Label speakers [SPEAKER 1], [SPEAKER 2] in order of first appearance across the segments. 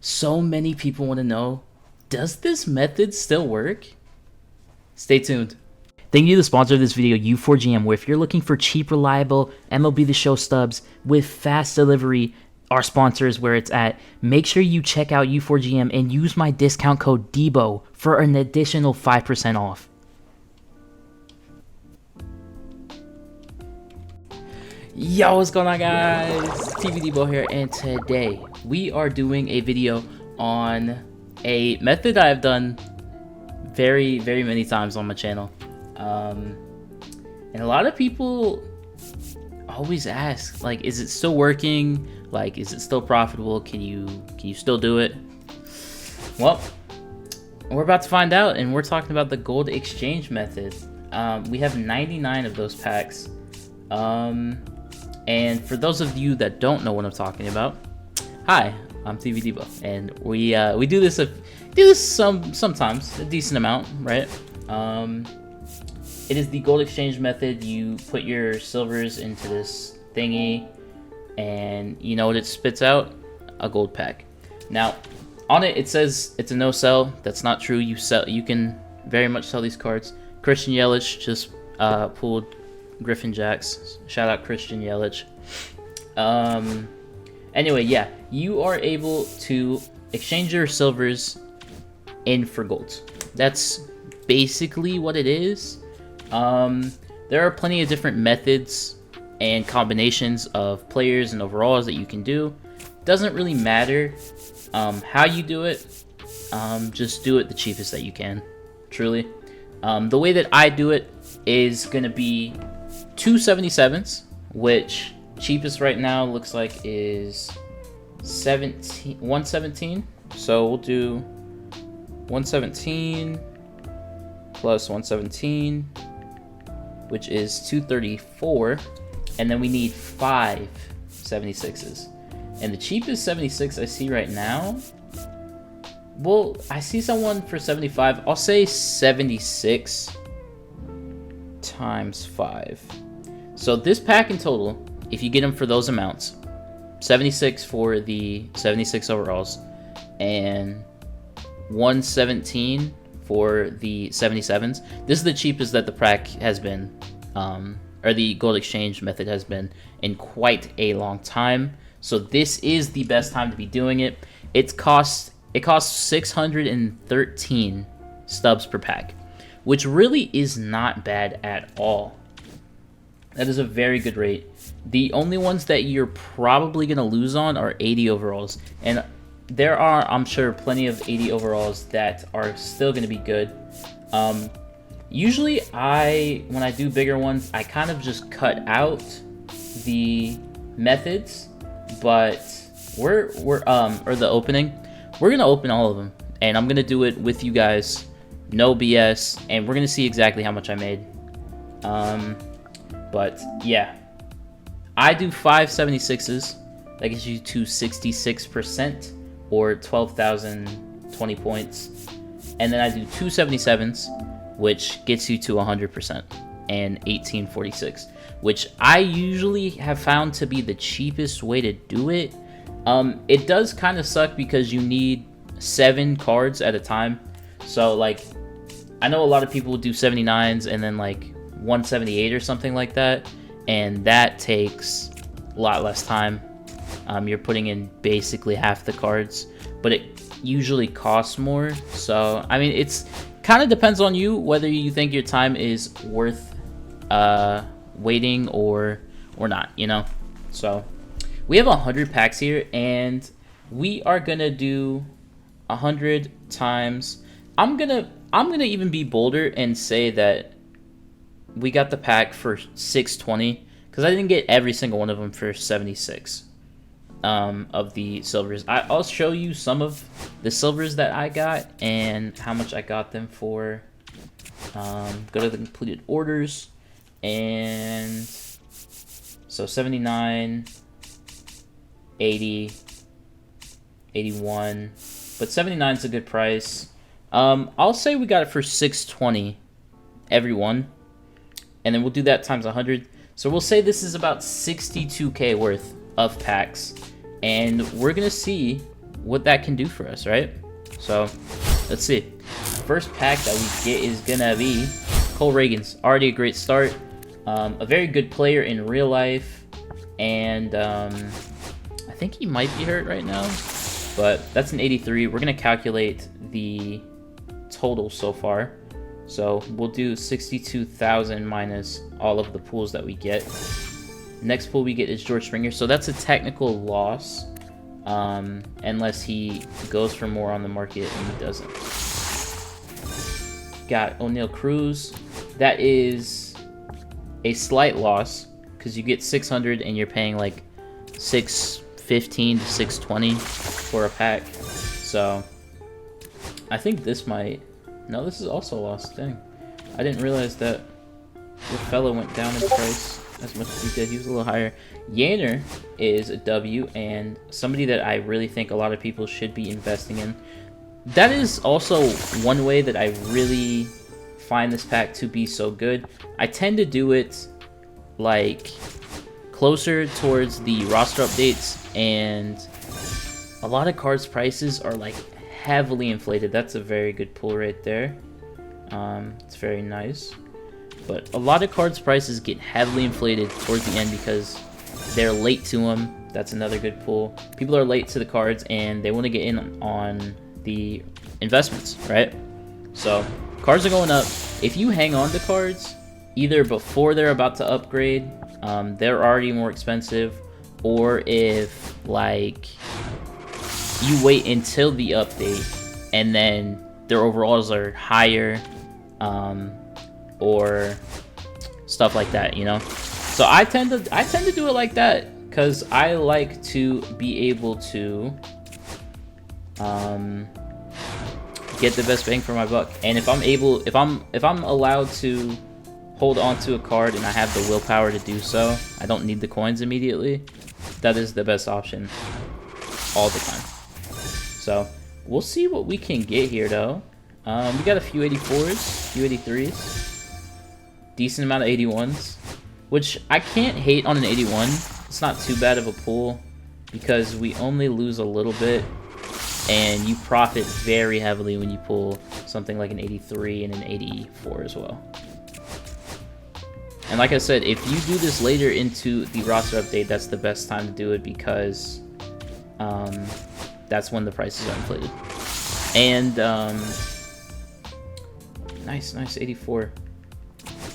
[SPEAKER 1] So many people want to know, does this method still work? Stay tuned. Thank you to the sponsor of this video, U4GM, where if you're looking for cheap, reliable MLB The Show stubs with fast delivery, our sponsor is where it's at. Make sure you check out U4GM and use my discount code Deebo for an additional 5% off. Yo, what's going on, guys? TV Deebo here, and today we are doing a video on a method I've done very many times on my channel. And a lot of people always ask, like, is it still working? Like, is it still profitable? Can you still do it? Well, we're about to find out, and we're talking about the gold exchange method. We have 99 of those packs. And for those of you that don't know what I'm talking about, hi, I'm TV Deebo, and we do this sometimes, a decent amount, right? It is the gold exchange method. You put your silvers into this thingy, and you know what it spits out? A gold pack. Now, on it, it says it's a no sell. That's not true. You can very much sell these cards. Christian Yelich just pulled Griffin Jacks. Shout out Christian Yelich. Anyway, yeah, you are able to exchange your silvers in for golds. That's basically what it is. There are plenty of different methods and combinations of players and overalls that you can do. Doesn't really matter how you do it. Just do it the cheapest that you can, truly. The way that I do it is gonna be 277s, which cheapest right now looks like is 117. So we'll do 117 plus 117, which is 234, and then we need 5 76s. And the cheapest 76 I see right now, well, I see someone for 75. I'll say 76 times 5. So this pack in total, if you get them for those amounts, 76 for the 76 overalls and 117 for the 77s. This is the cheapest that the pack has been, or the gold exchange method has been in quite a long time. So this is the best time to be doing it. It costs 613 stubs per pack, which really is not bad at all. That is a very good rate. The only ones that you're probably going to lose on are 80 overalls. And there are, I'm sure, plenty of 80 overalls that are still going to be good. Usually, when I do bigger ones, I kind of just cut out the methods. But or the opening. We're going to open all of them. And I'm going to do it with you guys. No BS. And we're going to see exactly how much I made. But yeah, I do 5 76s. That gets you to 66% or 12,020 points. And then I do 2 77s, which gets you to 100% and 1846, which I usually have found to be the cheapest way to do it. It does kind of suck because you need 7 cards at a time. So like, I know a lot of people do 79s and then like 178 or something like that, and that takes a lot less time. You're putting in basically half the cards, but it usually costs more. So I mean, it's kind of depends on you whether you think your time is worth waiting or not, you know. So we have 100 packs here, and we are gonna do 100 times. I'm gonna even be bolder and say that we got the pack for 620 because I didn't get every single one of them for 76 of the silvers. I'll show you some of the silvers that I got and how much I got them for. Go to the completed orders, and so 79, 80, 81, but 79 is a good price. I'll say we got it for 620 every one. And then we'll do that times 100. So we'll say this is about 62K worth of packs. And we're going to see what that can do for us, right? So let's see. First pack that we get is gonna be Cole Reagans. Already a great start. A very good player in real life, and I think he might be hurt right now, but that's an 83. We're gonna calculate the total so far. So we'll do 62,000 minus all of the pools that we get. Next pool we get is George Springer, so that's a technical loss, unless he goes for more on the market, and he doesn't. Got O'Neal Cruz. That is a slight loss because you get 600 and you're paying like 615 to 620 for a pack. So I think this might. No, this is also a loss. Dang, I didn't realize that the fella went down in price as much as he did. He was a little higher. Yanner is a W, and somebody that I really think a lot of people should be investing in. That is also one way that I really find this pack to be so good. I tend to do it like closer towards the roster updates, and a lot of cards prices are like heavily inflated. That's a very good pull right there. It's very nice. But a lot of cards prices get heavily inflated towards the end because they're late to them. That's another good pull. People are late to the cards and they want to get in on the investments, right? So cards are going up. If you hang on to cards either before they're about to upgrade, they're already more expensive, or if like you wait until the update and then their overalls are higher, or stuff like that, you know. So I tend to do it like that because I like to be able to get the best bang for my buck. And if I'm allowed to hold on to a card and I have the willpower to do so, I don't need the coins immediately, that is the best option all the time. So we'll see what we can get here though. We got a few 84s, few 83s, decent amount of 81s, which I can't hate on an 81. It's not too bad of a pull because we only lose a little bit, and you profit very heavily when you pull something like an 83 and an 84 as well. And like I said, if you do this later into the roster update, that's the best time to do it because that's when the prices are inflated. And nice 84.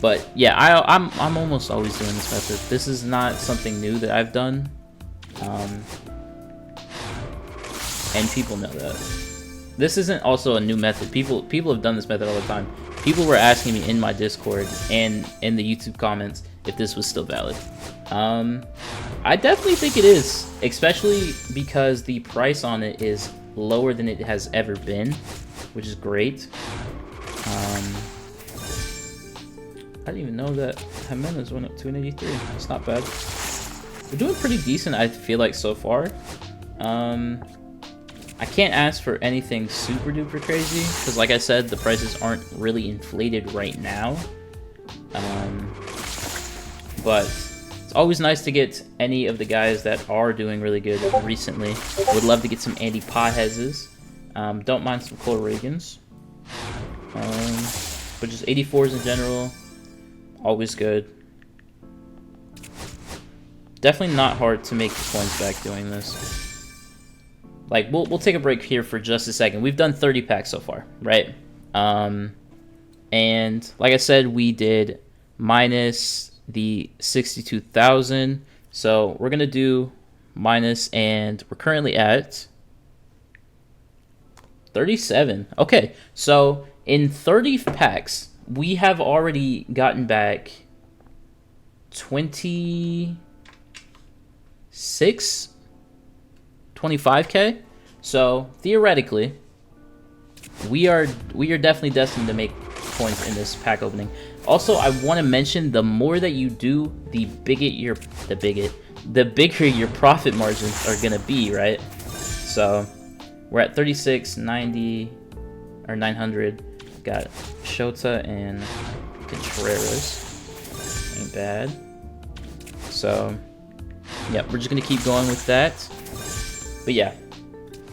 [SPEAKER 1] But yeah, I'm almost always doing this method. This is not something new that I've done, and people know that. This isn't also a new method. People have done this method all the time. People were asking me in my Discord and in the YouTube comments if this was still valid. I definitely think it is, especially because the price on it is lower than it has ever been, which is great. I didn't even know that Jimenez went up to an 83. It's not bad. We're doing pretty decent, I feel like, so far. I can't ask for anything super duper crazy because, like I said, the prices aren't really inflated right now. But it's always nice to get any of the guys that are doing really good recently. Would love to get some Andy Pajeses. Don't mind some Cole Reagans. But just 84s in general, always good. Definitely not hard to make the coins back doing this. Like, we'll take a break here for just a second. We've done 30 packs so far, right? And like I said, we did minus the 62,000. So we're gonna do minus, and we're currently at 37. Okay, so in 30 packs, we have already gotten back 25K. So theoretically, we are definitely destined to make coins in this pack opening. Also, I want to mention, the more that you do, the bigger your profit margins are gonna be, right? So we're at 36, 90, or 900. Got Shota and Contreras. Ain't bad. So yeah, we're just gonna keep going with that. But yeah,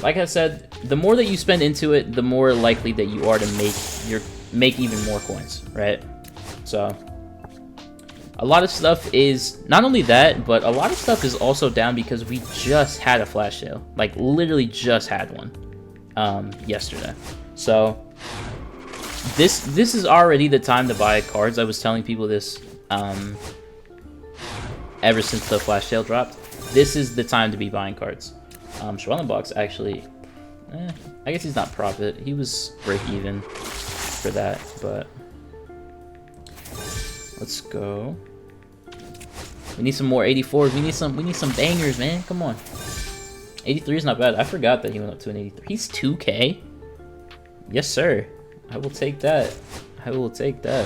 [SPEAKER 1] like I said, the more that you spend into it, the more likely that you are to make even more coins, right? So a lot of stuff is not only that, but a lot of stuff is also down because we just had a flash sale, like literally just had one yesterday. So this is already the time to buy cards. I was telling people this ever since the flash sale dropped. This is the time to be buying cards. Schwellenbach's actually, I guess he's not profit. He was break even for that, but let's go. We need some more 84s. We need some bangers, man. Come on. 83 is not bad. I forgot that he went up to an 83. He's 2K. Yes, sir. I will take that. I will take that.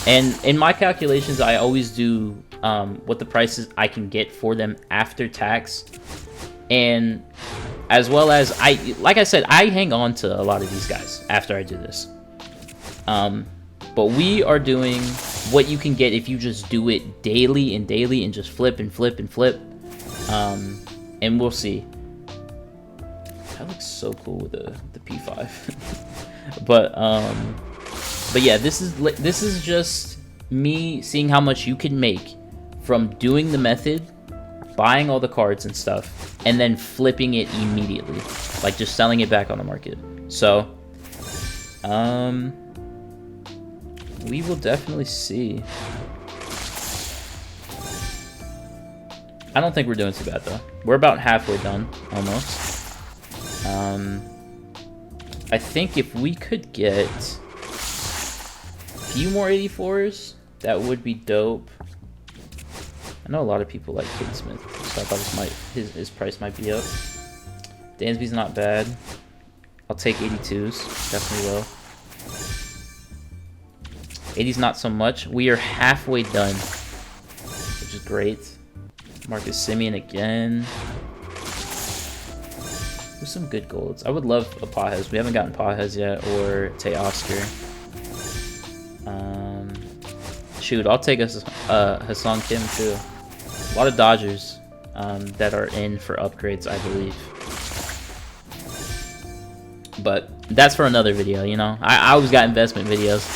[SPEAKER 1] And in my calculations, I always do what the prices I can get for them after tax, and as well as like I said, I hang on to a lot of these guys after I do this. But we are doing what you can get if you just do it daily and just flip and flip and flip. And we'll see. That looks so cool with the P5. but yeah, this is just me seeing how much you can make from doing the method, buying all the cards and stuff, and then flipping it immediately, like just selling it back on the market. So we will definitely see. I don't think we're doing too bad though. We're about halfway done, almost. I think if we could get a few more 84s, that would be dope. I know a lot of people like Kid Smith, so I thought his price might be up. Dansby's not bad. I'll take 82s, definitely will. 80s not so much. We are halfway done, which is great. Marcus Simeon again. There's some good golds. I would love a Pajes. We haven't gotten Pajes yet, or Tay Oscar. Shoot, I'll take Hassan Kim too. A lot of Dodgers that are in for upgrades, I believe. But that's for another video, you know. I always got investment videos,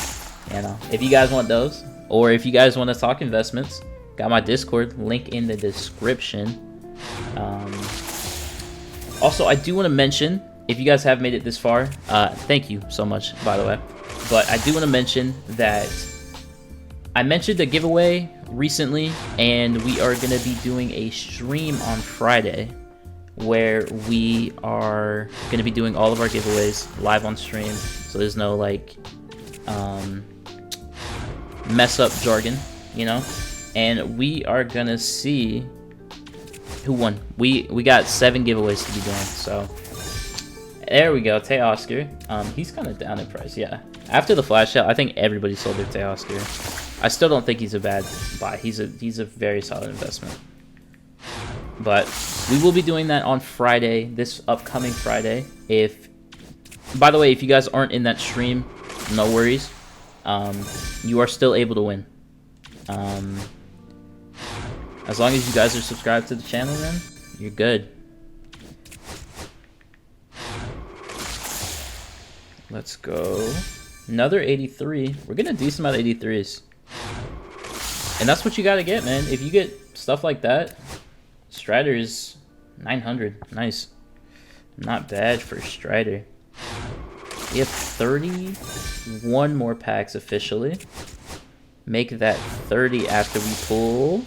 [SPEAKER 1] you know. If you guys want those, or if you guys want to talk investments, got my Discord link in the description. Also, I do want to mention, if you guys have made it this far, thank you so much, by the way. But I do want to mention that I mentioned the giveaway recently, and we are going to be doing a stream on Friday where we are going to be doing all of our giveaways live on stream. So there's no like mess up jargon, you know. And we are going to see who won. We got 7 giveaways to be doing. So there we go. Tay Oscar. He's kind of down in price. Yeah. After the flash sale, I think everybody sold their Tay Oscar. I still don't think he's a bad buy. He's a very solid investment. But we will be doing that on Friday, this upcoming Friday. By the way, if you guys aren't in that stream, no worries. You are still able to win. As long as you guys are subscribed to the channel, then you're good. Let's go. Another 83. We're getting a decent amount of 83s. And that's what you gotta get, man. If you get stuff like that, Strider is 900. Nice. Not bad for Strider. We have 31 more packs officially. Make that 30 after we pull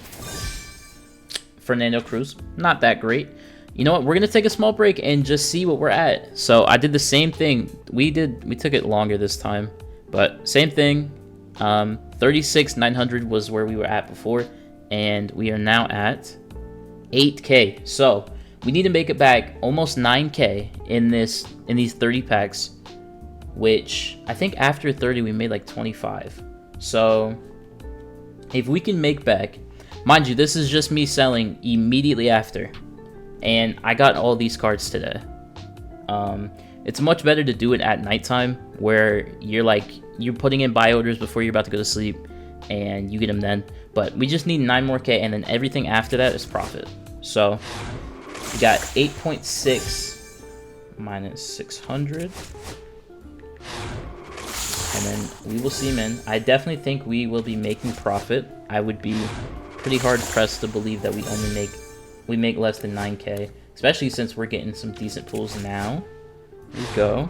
[SPEAKER 1] Fernando Cruz. Not that great. You know what? We're gonna take a small break and just see what we're at. So I did the same thing. We took it longer this time, but same thing. 36,900 was where we were at before, and we are now at 8K. So we need to make it back almost 9K in these 30 packs, which I think after 30 we made like 25. So if we can make back, mind you, this is just me selling immediately after, and I got all these cards today. It's much better to do it at nighttime, where you're putting in buy orders before you're about to go to sleep, and you get them then. But we just need 9 more K, and then everything after that is profit. So we got 8.6 minus 600. And then we will see, man. I definitely think we will be making profit. I would be pretty hard pressed to believe that we make less than 9K, especially since we're getting some decent pulls now. Here we go.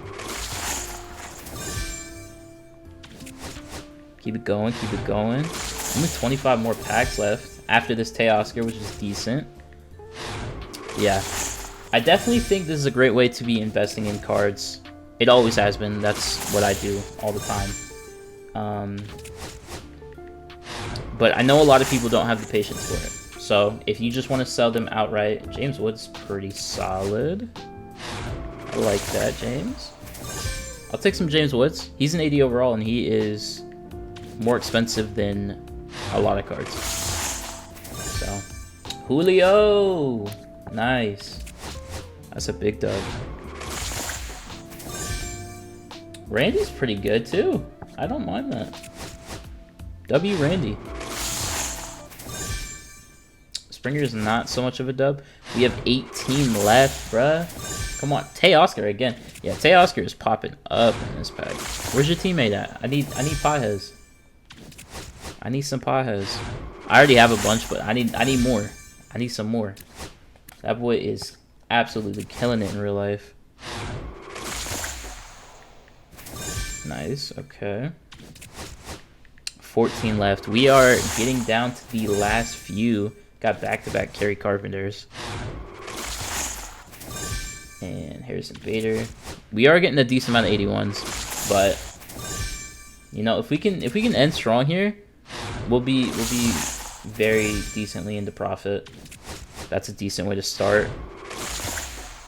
[SPEAKER 1] Keep it going, keep it going. Only 25 more packs left after this Teoscar, which is decent. Yeah, I definitely think this is a great way to be investing in cards. It always has been. That's what I do all the time. But I know a lot of people don't have the patience for it. So if you just want to sell them outright, James Wood's pretty solid. I like that, James. I'll take some James Woods. He's an 80 overall, and he is more expensive than a lot of cards. So, Julio! Nice. That's a big dub. Randy's pretty good too. I don't mind that. W Randy. Springer's not so much of a dub. We have 18 left, bruh. Come on, Teoscar again. Yeah, Teoscar is popping up in this pack. Where's your teammate at? I need Pajes. I need some Pajes. I already have a bunch, but I need more. I need some more. That boy is absolutely killing it in real life. Nice, okay. 14 left. We are getting down to the last few. Got back-to-back Kerry Carpenters. And Harrison Bader. We are getting a decent amount of 81s, but you know, if we can end strong here, we'll be very decently into profit. That's a decent way to start.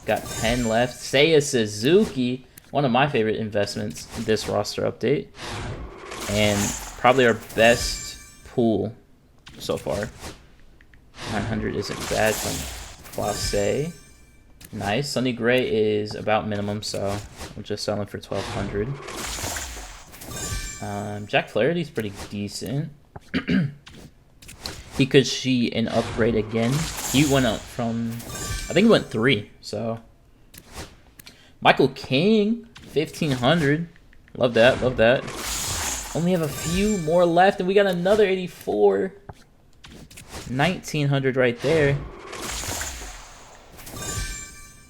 [SPEAKER 1] Got 10 left. Seiya Suzuki, one of my favorite investments this roster update, and probably our best pool so far. 900 isn't bad from Classe. Nice. Sonny Gray is about minimum, so we'll just sell him for 1200. Jack Flaherty's pretty decent. He could see an upgrade again. He went up from, I think he went 3, so. Michael King, 1500. Love that, love that. Only have a few more left, and we got another 84. 1900 right there.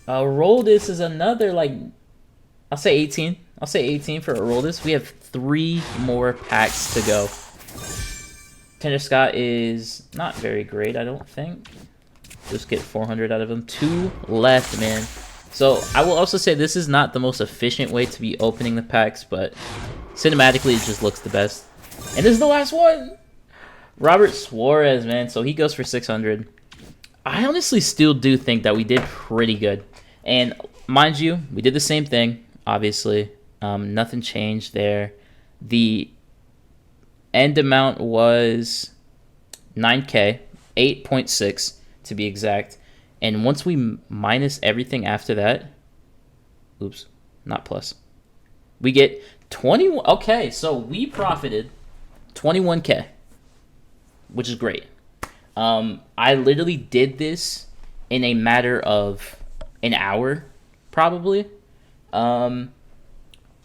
[SPEAKER 1] Aroldis is another, like, I'll say 18. I'll say 18 for Aroldis. We have 3 more packs to go. Tanner Scott is not very great, I don't think. Just get 400 out of him. 2 left, man. So I will also say this is not the most efficient way to be opening the packs, but cinematically it just looks the best. And this is the last one. Robert Suarez, man. So he goes for 600. I honestly still do think that we did pretty good. And mind you, we did the same thing, obviously. Nothing changed there. The end amount was 9K, 8.6 to be exact. And once we minus everything after that, oops, not plus, we get 21. Okay, so we profited 21K, which is great. I literally did this in a matter of an hour, probably. I'm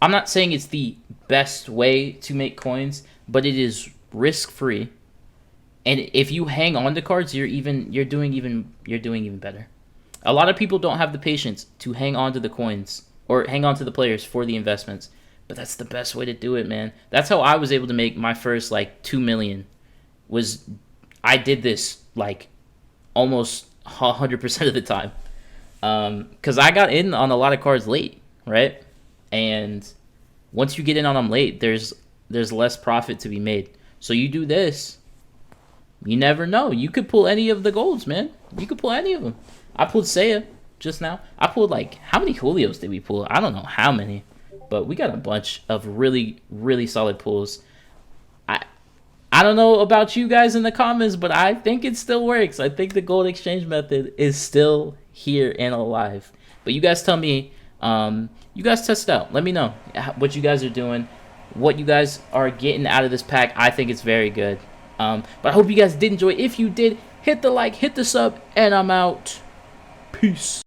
[SPEAKER 1] not saying it's the best way to make coins, but it is risk-free. And if you hang on to cards, you're doing even better. A lot of people don't have the patience to hang on to the coins or hang on to the players for the investments, but that's the best way to do it, man. That's how I was able to make my first like 2 million. Was I did this like almost 100% of the time, because I got in on a lot of cards late, right? And once you get in on them late, there's less profit to be made. So you do this, you never know. You could pull any of the golds, man. You could pull any of them. I pulled Seiya just now. I pulled like, how many Julios did we pull? I don't know how many, but we got a bunch of really, really solid pulls. I don't know about you guys in the comments, but I think it still works. I think the gold exchange method is still here and alive. But you guys tell me, you guys test it out. Let me know what you guys are doing, what you guys are getting out of this pack. I think it's very good. But I hope you guys did enjoy. If you did, hit the like, hit the sub, and I'm out. Peace.